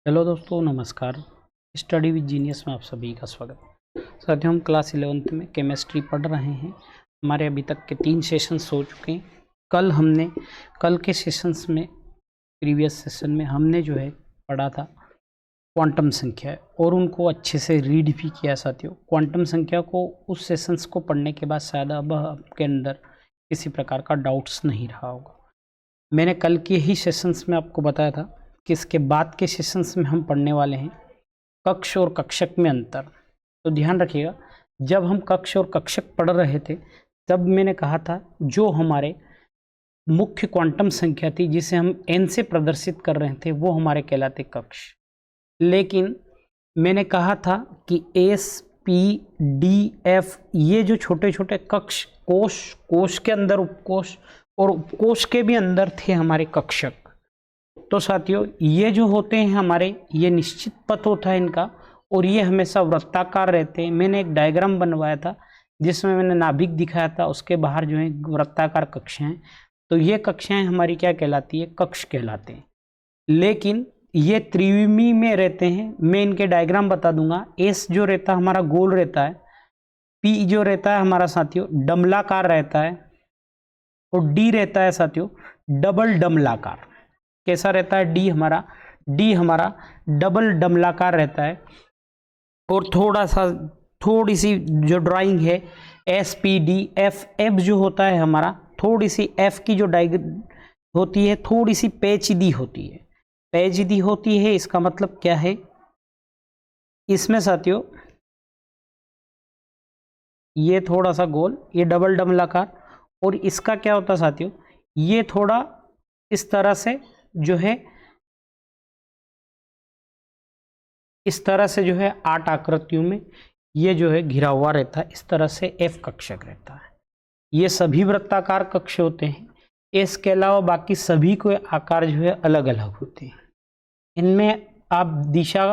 Hello दोस्तों, नमस्कार। Study with genius में आप सभी का स्वागत। साथियों, हम क्लास 11th में केमिस्ट्री पढ़ रहे हैं। हमारे अभी तक के 3 सेशंस हो चुके हैं। कल के सेशंस में, प्रीवियस सेशन में हमने जो है पढ़ा था क्वांटम संख्या, और उनको अच्छे से रीड भी किया। साथियों, क्वांटम संख्या को उस सेशंस को पढ़ने के बाद शायद अब आपके अंदर किसी प्रकार का डाउट्स नहीं रहा होगा। मैंने कल के ही सेशंस में आपको बताया था कि इसके बाद के सेशंस में हम पढ़ने वाले हैं कक्ष और कक्षक में अंतर। तो ध्यान रखिएगा, जब हम कक्ष और कक्षक पढ़ रहे थे तब मैंने कहा था जो हमारे मुख्य क्वांटम संख्या थी जिसे हम n से प्रदर्शित कर रहे थे वो हमारे कहलाते कक्ष। लेकिन मैंने कहा था कि S, P, D, F ये जो छोटे छोटे कक्ष, कोश के अंदर उपकोश और उपकोश के भी अंदर थे हमारे कक्षक। तो साथियों, ये जो होते हैं हमारे, ये निश्चित पथ होता है इनका, और ये हमेशा वृत्ताकार रहते हैं। मैंने एक डायग्राम बनवाया था जिसमें मैंने नाभिक दिखाया था, उसके बाहर जो है वृत्ताकार कक्षाएं। तो ये कक्षाएं हमारी क्या कहलाती है? कक्ष कहलाते हैं। लेकिन ये त्रिविमी में रहते हैं। मैं इनके डायग्राम बता दूंगा। एस जो रहता है हमारा गोल रहता है, पी जो रहता है हमारा साथियों डमलाकार रहता है, और डी रहता है साथियों डबल डमलाकार। कैसा रहता है? डी हमारा डबल डमलाकार रहता है। और थोड़ी सी जो ड्राइंग है एस, पी, डी, एफ जो होता है हमारा, थोड़ी सी एफ की जो डायग्राम होती है थोड़ी सी पेचीदी होती है। इसका मतलब क्या है? इसमें साथियों ये थोड़ा सा गोल, ये डबल डमलाकार, और इसका क्या होता है साथियों, ये थोड़ा इस तरह से जो है, इस तरह से जो है 8 आकृतियों में ये जो है घिरा हुआ रहता है। इस तरह से एफ कक्षक रहता है। ये सभी वृत्ताकार कक्ष होते हैं। इसके अलावा बाकी सभी को आकार जो है अलग अलग होते हैं। इनमें आप दिशा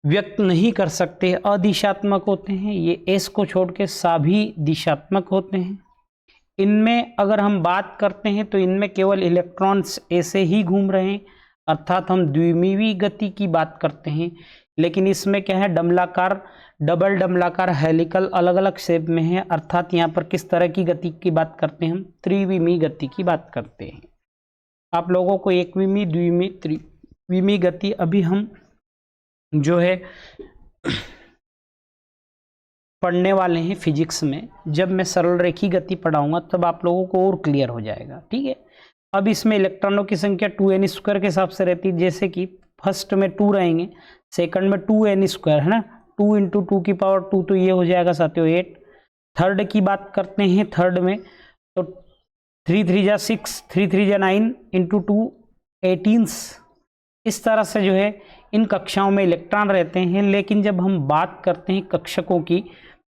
व्यक्त नहीं कर सकते, अदिशात्मक होते हैं। ये एस को छोड़ के सभी दिशात्मक होते हैं। इनमें अगर हम बात करते हैं तो इनमें केवल इलेक्ट्रॉन्स ऐसे ही घूम रहे हैं, अर्थात हम द्विमीवी गति की बात करते हैं। लेकिन इसमें क्या है? डमलाकार, डबल डमलाकार, हेलिकल अलग अलग शेप में है, अर्थात यहाँ पर किस तरह की गति की बात करते हैं? हम त्रिविमी गति की बात करते हैं। आप लोगों को एकविमी, द्विविमी, त्रिविमी गति अभी हम जो है पढ़ने वाले हैं फिजिक्स में। जब मैं सरल रेखी गति पढ़ाऊंगा तब आप लोगों को और क्लियर हो जाएगा, ठीक है। अब इसमें इलेक्ट्रॉनों की संख्या 2n² के हिसाब से रहती है। जैसे कि फर्स्ट में 2 रहेंगे, सेकंड में 2n², है ना। 2 × 2⁻², तो ये हो जाएगा साथियों 8। थर्ड की बात करते हैं, थर्ड में तो 3 × 3 = 6, 3 × 3 = 9, × 2 18। इस तरह से जो है इन कक्षाओं में इलेक्ट्रॉन रहते हैं। लेकिन जब हम बात करते हैं कक्षकों की,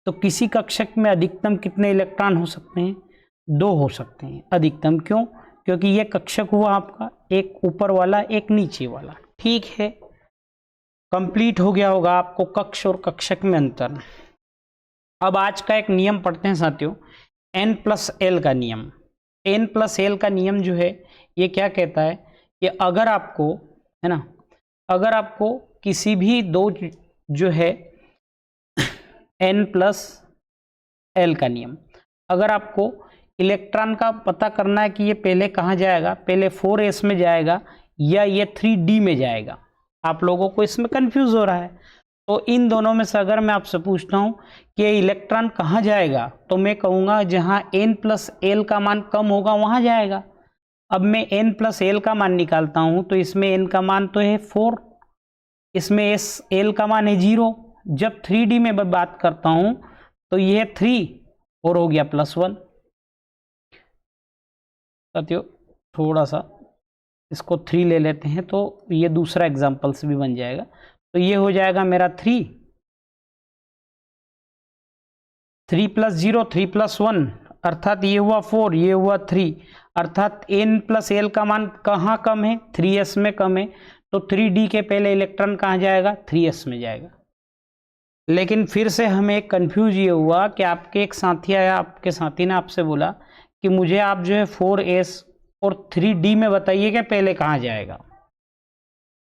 तो किसी कक्षक में अधिकतम कितने इलेक्ट्रॉन हो सकते हैं? 2 हो सकते हैं अधिकतम। क्यों? क्योंकि यह कक्षक हुआ आपका, एक ऊपर वाला एक नीचे वाला, ठीक है। कंप्लीट हो गया होगा आपको कक्ष और कक्षक में अंतर। अब आज का एक नियम पढ़ते हैं साथियों, n+l का नियम। n+l का नियम जो है ये क्या कहता है कि अगर आपको, है ना, अगर आपको किसी भी दो जो है n+l का नियम, अगर आपको इलेक्ट्रॉन का पता करना है कि ये पहले कहाँ जाएगा, पहले 4s में जाएगा या ये 3d में जाएगा, आप लोगों को इसमें कंफ्यूज हो रहा है। तो इन दोनों में से अगर मैं आपसे पूछता हूँ कि इलेक्ट्रॉन कहाँ जाएगा, तो मैं कहूँगा जहाँ n+l का मान कम होगा वहाँ जाएगा। अब मैं n+l का मान निकालता हूँ तो इसमें n का मान तो है 4, इसमें l का मान है 0। जब 3d में बात करता हूँ तो यह 3 और हो गया +1। साथियों थोड़ा सा इसको 3 ले लेते हैं तो ये दूसरा एग्जाम्पल से भी बन जाएगा। तो ये हो जाएगा मेरा 3 + 0, 3 + 1, अर्थात ये हुआ 4, ये हुआ 3, अर्थात n+l का मान कहाँ कम है? 3s में कम है। तो 3d के पहले इलेक्ट्रॉन कहाँ जाएगा? 3s में जाएगा। लेकिन फिर से हमें कंफ्यूज ये हुआ कि आपके एक साथी आया, आपके साथी ने आपसे बोला कि मुझे आप जो है 4s और 3d में बताइए कि पहले कहाँ जाएगा।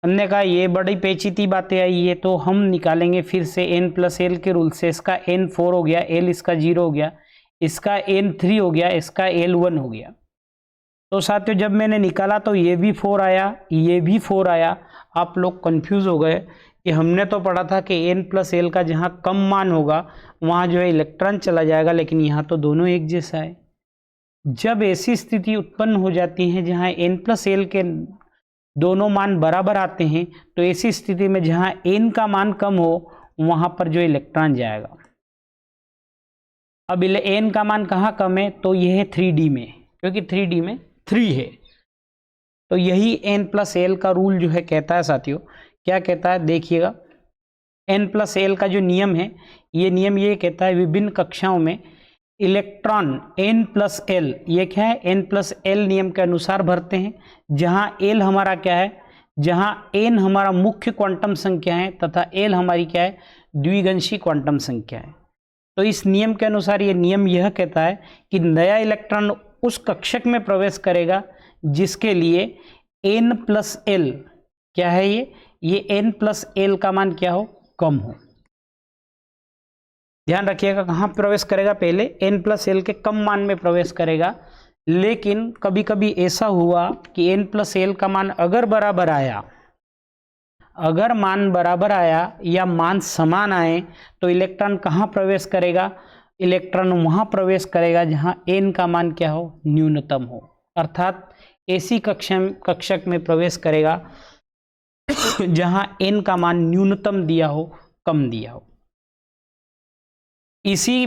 हमने कहा ये बड़ी पेचीती बातें आई है, तो हम निकालेंगे फिर से n प्लस एल के रूल से। इसका n 4 हो गया, l इसका 0 हो गया, इसका n 3 हो गया, इसका l 1 हो गया। तो साथियों जब मैंने निकाला तो ये भी 4 आया, ये भी 4 आया। आप लोग कंफ्यूज हो गए कि हमने तो पढ़ा था कि n प्लस एल का जहाँ कम मान होगा वहाँ जो है इलेक्ट्रॉन चला जाएगा, लेकिन यहाँ तो दोनों एक जैसा है। जब ऐसी स्थिति उत्पन्न हो जाती है जहाँ n प्लस एल के दोनों मान बराबर आते हैं, तो ऐसी स्थिति में जहाँ n का मान कम हो वहाँ पर जो इलेक्ट्रॉन जाएगा। अब n का मान कहाँ कम है, तो यह है 3D में, क्योंकि 3D में 3 है। तो यही n प्लस एल का रूल जो है कहता है साथियों, क्या कहता है देखिएगा। n प्लस एल का जो नियम है, ये नियम ये कहता है विभिन्न कक्षाओं में इलेक्ट्रॉन n प्लस एल, ये क्या है n प्लस एल नियम के अनुसार भरते हैं, जहां l हमारा क्या है, जहां n हमारा मुख्य क्वांटम संख्या है तथा l हमारी क्या है, द्विगंशी क्वांटम संख्या है। तो इस नियम के अनुसार ये नियम यह कहता है कि नया इलेक्ट्रॉन उस कक्षक में प्रवेश करेगा जिसके लिए n प्लस एल क्या है, ये n प्लस एल का मान क्या हो, कम हो। ध्यान रखिएगा कहाँ प्रवेश करेगा, पहले n प्लस एल के कम मान में प्रवेश करेगा। लेकिन कभी कभी ऐसा हुआ कि n प्लस एल का मान अगर बराबर आया, अगर मान बराबर आया या मान समान आए, तो इलेक्ट्रॉन कहाँ प्रवेश करेगा, इलेक्ट्रॉन वहाँ प्रवेश करेगा जहाँ n का मान क्या हो, न्यूनतम हो। अर्थात ऐसी कक्षक में प्रवेश करेगा जहाँ n का मान न्यूनतम दिया हो, कम दिया हो। इसी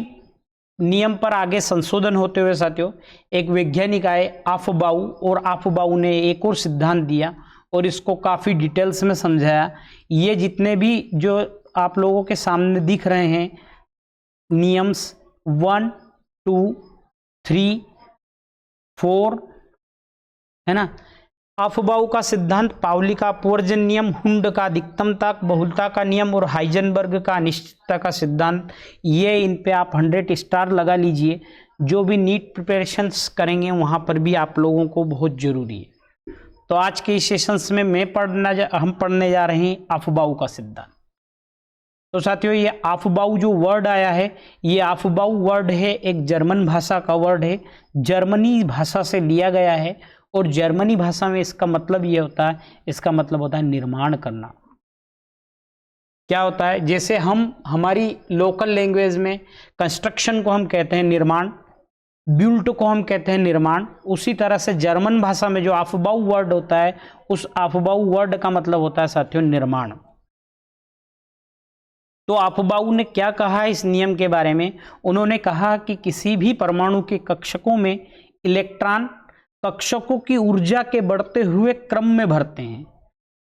नियम पर आगे संशोधन होते हुए साथियों एक वैज्ञानिक आए आफबाउ, और आफबाउ ने एक और सिद्धांत दिया और इसको काफ़ी डिटेल्स में समझाया। ये जितने भी जो आप लोगों के सामने दिख रहे हैं नियम्स 1, 2, 3, 4 है ना, अफबाउ का सिद्धांत, पाउली का अपवर्जन नियम, हुंड का अधिकतमता बहुलता का नियम और हाइजेनबर्ग का अनिश्चितता का सिद्धांत, ये इन पे आप 100 स्टार लगा लीजिए। जो भी नीट प्रिपरेशंस करेंगे वहाँ पर भी आप लोगों को बहुत ज़रूरी है। तो आज के इस सेशंस में हम पढ़ने जा रहे हैं अफबाउ का सिद्धांत। तो साथियों ये अफबाउ जो वर्ड आया है, ये अफबाउ वर्ड है एक जर्मन भाषा का वर्ड है, जर्मनी भाषा से लिया गया है। और जर्मनी भाषा में इसका मतलब ये होता है, इसका मतलब होता है निर्माण करना। क्या होता है, जैसे हम हमारी लोकल लैंग्वेज में कंस्ट्रक्शन को हम कहते हैं निर्माण, बिल्ट को हम कहते हैं निर्माण, उसी तरह से जर्मन भाषा में जो अफबाउ वर्ड होता है, उस अफबाउ वर्ड का मतलब होता है साथियों निर्माण। तो अफबाउ ने क्या कहा इस नियम के बारे में, उन्होंने कहा कि किसी भी परमाणु के कक्षकों में इलेक्ट्रॉन कक्षकों की ऊर्जा के बढ़ते हुए क्रम में भरते हैं।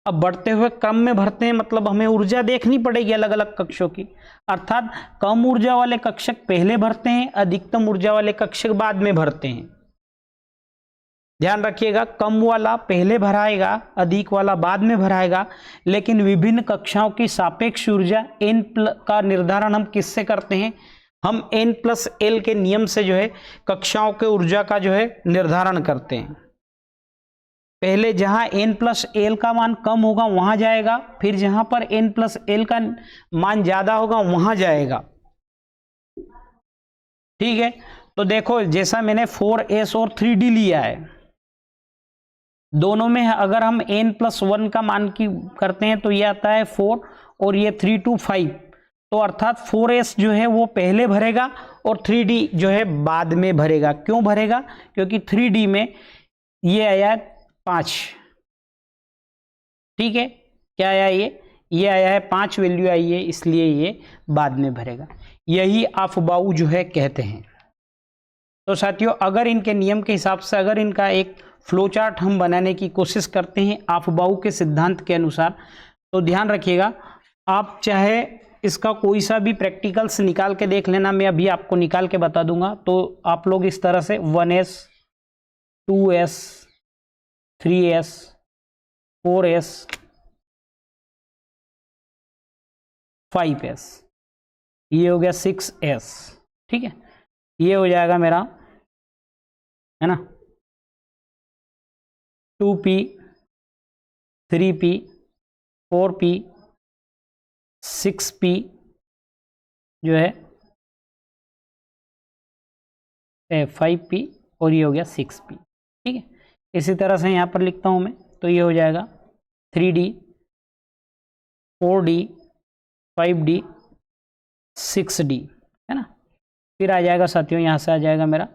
अब बढ़ते हुए क्रम में भरते हैं मतलब हमें ऊर्जा देखनी पड़ेगी अलग अलग कक्षों की, अर्थात कम ऊर्जा वाले कक्षक पहले भरते हैं, अधिकतम ऊर्जा वाले कक्षक बाद में भरते हैं। ध्यान रखिएगा, कम वाला पहले भराएगा, अधिक वाला बाद में भराएगा। लेकिन विभिन्न कक्षाओं की सापेक्ष ऊर्जा n का निर्धारण हम किससे करते हैं, हम n प्लस एल के नियम से जो है कक्षाओं के ऊर्जा का जो है निर्धारण करते हैं। पहले जहां n प्लस एल का मान कम होगा वहां जाएगा, फिर जहां पर n प्लस एल का मान ज्यादा होगा वहां जाएगा। ठीक है, तो देखो जैसा मैंने 4s और 3d लिया है, दोनों में अगर हम n प्लस 1 का मान की करते हैं तो ये आता है 4 और ये 3 to 5। तो अर्थात 4s जो है वो पहले भरेगा और 3d जो है बाद में भरेगा। क्यों भरेगा, क्योंकि 3d में ये आया 5। ठीक है, क्या आया, ये आया है 5 वैल्यू आई है, इसलिए ये बाद में भरेगा। यही अफबाउ जो है कहते हैं। तो साथियों अगर इनके नियम के हिसाब से अगर इनका एक फ्लो चार्ट हम बनाने की कोशिश करते हैं अफबाउ के सिद्धांत के अनुसार, तो ध्यान रखिएगा आप चाहे इसका कोई सा भी प्रैक्टिकल्स निकाल के देख लेना, मैं अभी आपको निकाल के बता दूंगा। तो आप लोग इस तरह से 1s 2s 3s 4s 5s, ये हो गया 6s। ठीक है, ये हो जाएगा मेरा, है ना, 2p 3p 4p 6p जो है 5p और ये हो गया 6p। ठीक है, इसी तरह से यहाँ पर लिखता हूँ मैं, तो ये हो जाएगा 3d 4d 5d 6d, है ना। फिर आ जाएगा साथियों, यहाँ से आ जाएगा मेरा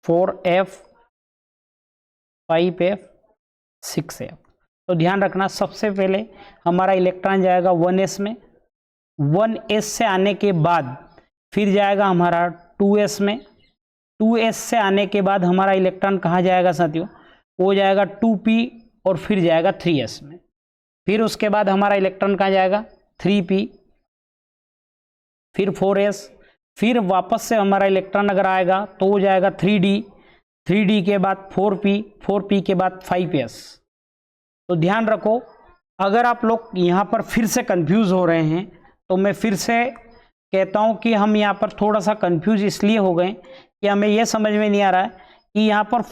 4f 5f 6f। तो ध्यान रखना, सबसे पहले हमारा इलेक्ट्रॉन जाएगा 1s में, 1s से आने के बाद फिर जाएगा हमारा 2s में, 2s से आने के बाद हमारा इलेक्ट्रॉन कहाँ जाएगा साथियों, वो जाएगा 2p और फिर जाएगा 3s में। फिर उसके बाद हमारा इलेक्ट्रॉन कहाँ जाएगा 3p, फिर 4s, फिर वापस से हमारा इलेक्ट्रॉन अगर आएगा तो वो जाएगा 3d, 3d के बाद 4p, 4p के बाद 5s। तो ध्यान रखो, अगर आप लोग यहाँ पर फिर से कंफ्यूज हो रहे हैं तो मैं फिर से कहता हूँ कि हम यहाँ पर थोड़ा सा कंफ्यूज इसलिए हो गए कि हमें यह समझ में नहीं आ रहा है कि यहाँ पर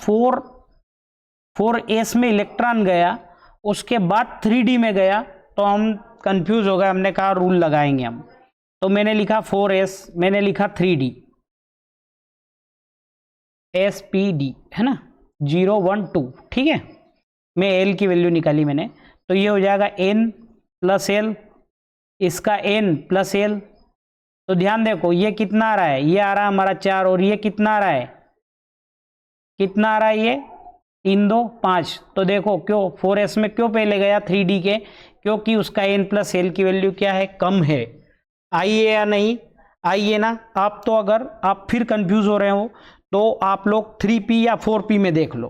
4s में इलेक्ट्रॉन गया, उसके बाद 3d में गया, तो हम कंफ्यूज हो गए। हमने कहा रूल लगाएंगे हम, तो मैंने लिखा 4s, मैंने लिखा 3d spd, है ना, 0 1 2। ठीक है, मैं l की वैल्यू निकाली मैंने, तो ये हो जाएगा n प्लस l, इसका n प्लस l। तो ध्यान देखो, ये कितना आ रहा है, ये आ रहा है हमारा 4, और ये कितना आ रहा है, कितना आ रहा है, ये 3 2 5। तो देखो क्यों 4s में क्यों पहले गया 3d के, क्योंकि उसका n प्लस l की वैल्यू क्या है, कम है। आइए या नहीं आइए ना। आप तो अगर आप फिर कंफ्यूज हो रहे हो तो आप लोग 3p या 4p में देख लो।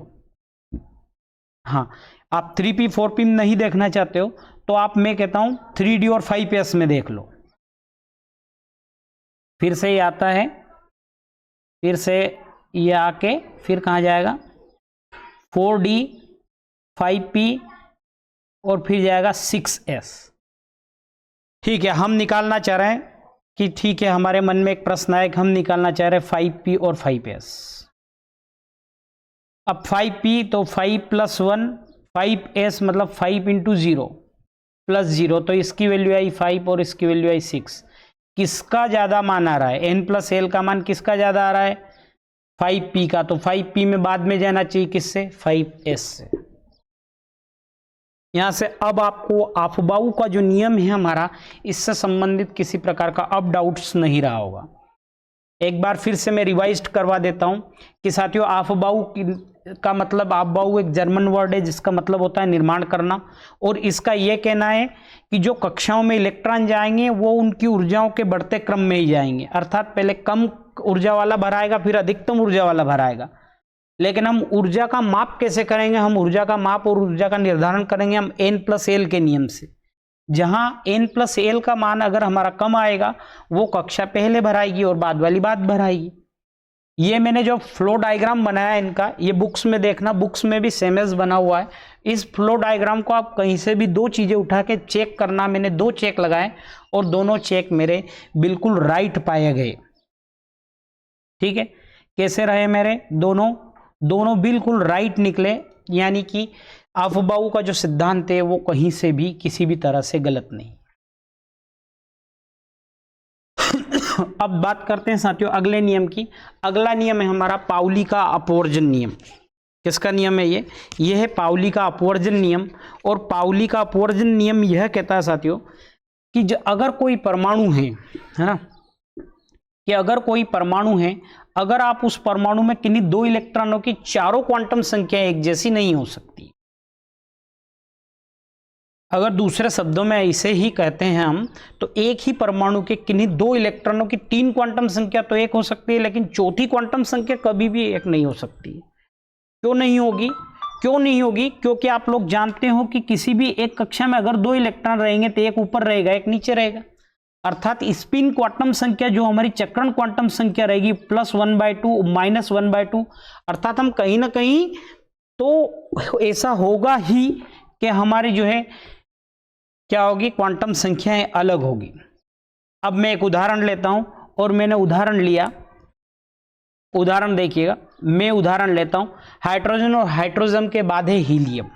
हाँ, आप 3p 4p में नहीं देखना चाहते हो तो आप, मैं कहता हूं 3d और 5s में देख लो। फिर से ये आता है, फिर से ये आके फिर कहाँ जाएगा 4d 5p और फिर जाएगा 6s। ठीक है, हम निकालना चाह रहे हैं कि ठीक है, हमारे मन में एक प्रश्न आया कि हम निकालना चाह रहे हैं 5p और 5s। अब 5p तो 5 प्लस 1, 5s मतलब 5 इंटू 0 प्लस 0, तो इसकी वैल्यू आई 5 और इसकी वैल्यू आई 6। किसका ज़्यादा मान आ रहा है, n प्लस l का मान किसका ज़्यादा आ रहा है, 5p का। तो 5p में बाद में जाना चाहिए किससे, 5s से। यहाँ से अब आपको आफबाऊ का जो नियम है हमारा, इससे संबंधित किसी प्रकार का अब डाउट्स नहीं रहा होगा। एक बार फिर से मैं रिवाइज करवा देता हूँ कि साथियों, आफबाऊ का मतलब, आफबाऊ एक जर्मन वर्ड है जिसका मतलब होता है निर्माण करना, और इसका यह कहना है कि जो कक्षाओं में इलेक्ट्रॉन जाएंगे वो उनकी ऊर्जाओं के बढ़ते क्रम में ही जाएंगे, अर्थात पहले कम ऊर्जा वाला भराएगा फिर अधिकतम ऊर्जा वाला भराएगा। लेकिन हम ऊर्जा का माप कैसे करेंगे, हम ऊर्जा का माप और ऊर्जा का निर्धारण करेंगे हम n प्लस एल के नियम से। जहां n प्लस एल का मान अगर हमारा कम आएगा वो कक्षा पहले भराएगी और बाद वाली बाद भराएगी। ये मैंने जो फ्लो डायग्राम बनाया इनका, ये बुक्स में देखना, बुक्स में भी सेम बना हुआ है। इस फ्लो डायग्राम को आप कहीं से भी दो चीजें उठा के चेक करना। मैंने 2 चेक लगाए और दोनों चेक मेरे बिल्कुल राइट पाए गए। ठीक है, कैसे रहे मेरे दोनों बिल्कुल राइट निकले, यानी कि आफबाऊ का जो सिद्धांत है वो कहीं से भी किसी भी तरह से गलत नहीं। अब बात करते हैं साथियों अगले नियम की। अगला नियम है हमारा पाउली का अपवर्जन नियम। किसका नियम है ये है पाउली का अपवर्जन नियम। और पाउली का अपवर्जन नियम यह कहता है साथियों कि अगर कोई परमाणु है ना, कि अगर कोई परमाणु है, अगर आप उस परमाणु में किन्हीं 2 इलेक्ट्रॉनों की चारों क्वांटम संख्या एक जैसी नहीं हो सकती। अगर दूसरे शब्दों में इसे ही कहते हैं हम, तो एक ही परमाणु के किन्हीं 2 इलेक्ट्रॉनों की 3 क्वांटम संख्या तो एक हो सकती है, लेकिन चौथी क्वांटम संख्या कभी भी एक नहीं हो सकती। क्यों नहीं होगी? क्योंकि आप लोग जानते हो कि किसी भी एक कक्षा में अगर 2 इलेक्ट्रॉन रहेंगे तो एक ऊपर रहेगा एक नीचे रहेगा। अर्थात स्पिन क्वांटम संख्या जो हमारी चक्रण क्वांटम संख्या रहेगी +1/2 -1/2, अर्थात हम कहीं ना कहीं तो ऐसा होगा ही कि हमारी जो है क्या होगी, क्वांटम संख्याएं अलग होगी। अब मैं एक उदाहरण लेता हूं और मैंने उदाहरण लिया, उदाहरण देखिएगा, मैं उदाहरण लेता हूं हाइड्रोजन और हाइड्रोजन के बाद है हीलियम।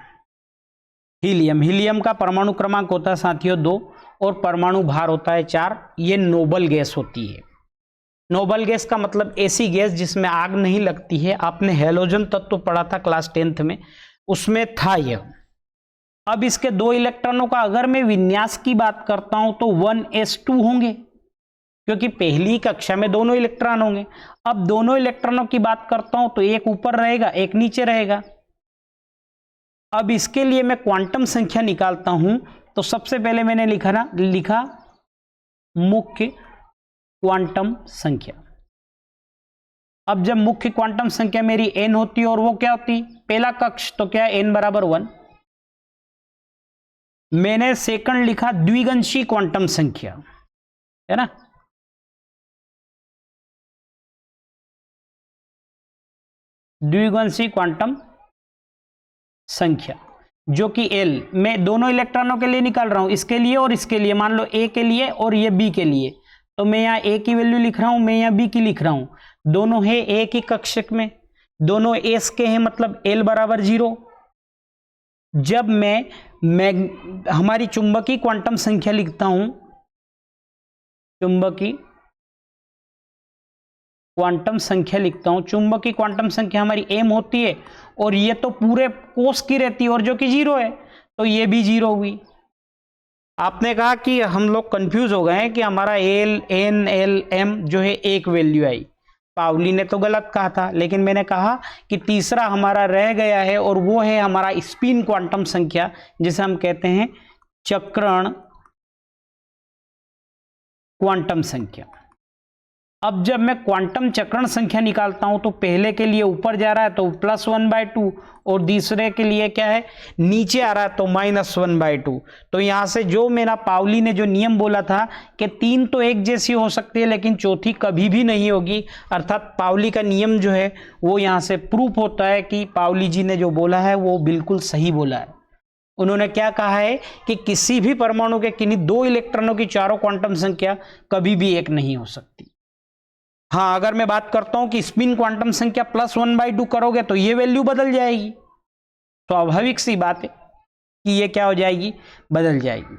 हीलियम। हीलियम का परमाणु क्रमांक होता है साथियों 2 और परमाणु भार होता है 4। ये नोबल गैस होती है। नोबल गैस का मतलब ऐसी गैस जिसमें आग नहीं लगती है। आपने हैलोजन तत्व पढ़ा था क्लास 10th में, उसमें था यह। अब इसके 2 इलेक्ट्रॉनों का अगर मैं विन्यास की बात करता हूं तो 1s2 होंगे, क्योंकि पहली कक्षा में दोनों इलेक्ट्रॉन होंगे। अब दोनों इलेक्ट्रॉनों की बात करता हूं तो एक ऊपर रहेगा, एक नीचे रहेगा। अब इसके लिए मैं क्वांटम संख्या निकालता हूं तो सबसे पहले मैंने लिखा मुख्य क्वांटम संख्या। अब जब मुख्य क्वांटम संख्या मेरी n होती है और वो क्या होती, पहला कक्ष, तो क्या n बराबर 1। मैंने सेकंड लिखा द्विगंशी क्वांटम संख्या, है ना। द्विगंशी क्वांटम संख्या जो कि L, मैं दोनों इलेक्ट्रॉनों के लिए निकाल रहा हूं, इसके लिए और इसके लिए। मान लो A के लिए और ये B के लिए, तो मैं यहां A की वैल्यू लिख रहा हूं, मैं यहां B की लिख रहा हूं। दोनों है एक ही कक्षक में, दोनों S के हैं, मतलब L बराबर 0। जब मैं हमारी चुंबकीय क्वांटम संख्या लिखता हूं, चुंबकीय क्वांटम संख्या लिखता हूं, चुंबकीय क्वांटम संख्या हमारी m होती है और ये तो पूरे कोष की रहती है और जो कि 0 है, तो ये भी 0 हुई। आपने कहा कि हम लोग कंफ्यूज हो गए हैं कि हमारा L, N, L, M जो है एक वैल्यू आई। पाउली ने तो गलत कहा था, लेकिन मैंने कहा कि तीसरा हमारा रह गया है और वो है हमारा स्पिन क्वांटम संख्या, जिसे हम कहते हैं चक्रण क्वांटम संख्या। अब जब मैं क्वांटम चक्रण संख्या निकालता हूं तो पहले के लिए ऊपर जा रहा है तो +1/2 और दूसरे के लिए क्या है, नीचे आ रहा है तो -1/2। तो यहां से जो मेरा पाउली ने जो नियम बोला था कि 3 तो एक जैसी हो सकती है लेकिन चौथी कभी भी नहीं होगी, अर्थात पाउली का नियम जो है वो यहां से प्रूफ होता है कि पाउली जी ने जो बोला है वो बिल्कुल सही बोला है। उन्होंने क्या कहा है कि किसी भी परमाणु के किन्हीं 2 इलेक्ट्रॉनों की चारों क्वांटम संख्या कभी भी एक नहीं हो सकती। हाँ, अगर मैं बात करता हूं कि स्पिन क्वांटम संख्या +1/2 करोगे तो ये वैल्यू बदल जाएगी। स्वाभाविक सी बात है कि ये क्या हो जाएगी, बदल जाएगी।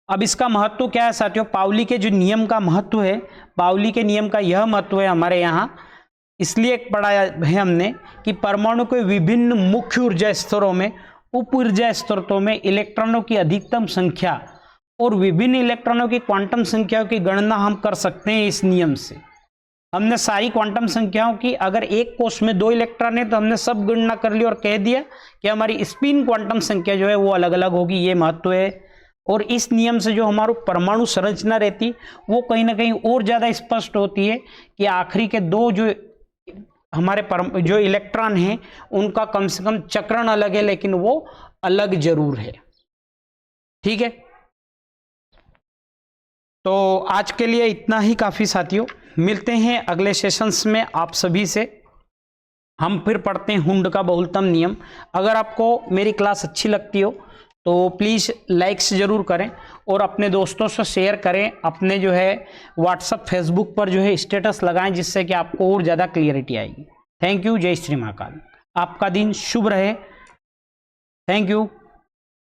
अब इसका महत्व क्या है साथियों, पाउली के जो नियम का महत्व है, पाउली के नियम का यह महत्व है हमारे यहां इसलिए पढ़ाया है हमने कि परमाणु के विभिन्न मुख्य ऊर्जा स्तरों में, उप ऊर्जा स्तरों में इलेक्ट्रॉनों की अधिकतम संख्या और विभिन्न इलेक्ट्रॉनों की क्वांटम संख्याओं की गणना हम कर सकते हैं इस नियम से। हमने सारी क्वांटम संख्याओं की, अगर एक कोष में 2 इलेक्ट्रॉन है तो हमने सब गणना कर ली और कह दिया कि हमारी स्पिन क्वांटम संख्या जो है वो अलग अलग होगी। ये महत्व है। और इस नियम से जो हमारी परमाणु संरचना रहती वो कहीं ना कहीं और ज्यादा स्पष्ट होती है कि आखिरी के 2 जो हमारे जो इलेक्ट्रॉन हैं उनका कम से कम चक्रण अलग है लेकिन वो अलग जरूर है। ठीक है, तो आज के लिए इतना ही काफी साथियों। मिलते हैं अगले सेशंस में आप सभी से। हम फिर पढ़ते हैं हुंड का बहुलतम नियम। अगर आपको मेरी क्लास अच्छी लगती हो तो प्लीज़ लाइक्स जरूर करें और अपने दोस्तों से शेयर करें। अपने जो है व्हाट्सएप फेसबुक पर जो है स्टेटस लगाएं, जिससे कि आपको और ज़्यादा क्लियरिटी आएगी। Thank you. जय श्री महाकाल। आपका दिन शुभ रहे। Thank you.